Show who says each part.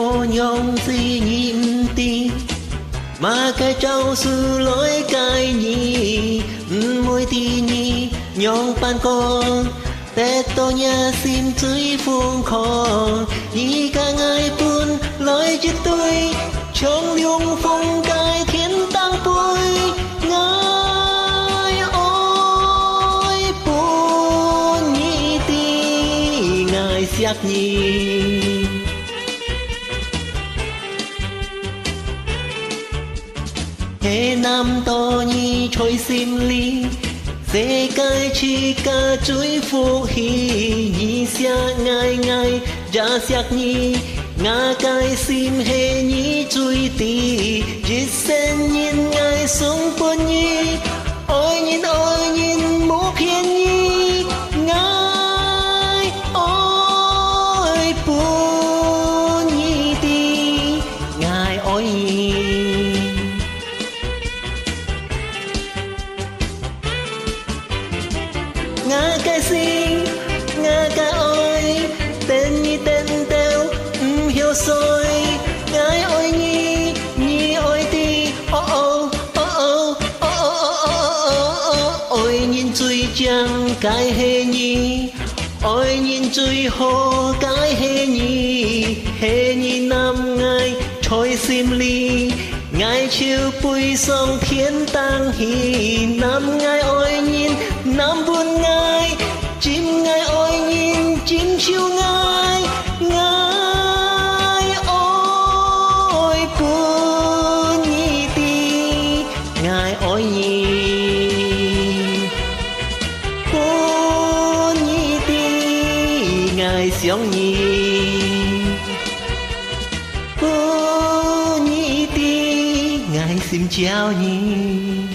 Speaker 1: tô nhong gì nhịn ti mà cái trâu sư lối cái nhị môi ti nhị nhong pan conแต่ตัวญาซิมจุยฟงคอยี่กะไงปุนลอยจิตตุยชงยงฟงกายเทียนตั้งปุยไงโอ้ยปุนยี่ตีไงเสียกยี่เฮนำตัวยี่ช่วยซิมลี世界只個最福氣，你想愛愛，也想你，我界心係你最低，一生人愛送伴你，愛人冇騙你，愛伴你的愛你。ngã cái xin ngã cái ôi tên nhi tên teo hiểu soi ngài ôi nhi ôi ti ôi nhìn chui chăng cái hề nhi ôi nhìn chui hồ cái hề nhi năm ngày trôi sim ly ngài chiều bùi sông thiên tang hì năm ngày ôi nhìn năm buồn ngài chim ngài ôi nhìn chim chiều ngài ôi buồn nhị ti ngài ôi nhìn buồn nhị ti ngài xiong nhìn buồn nhị ti ngài xin chào nhìn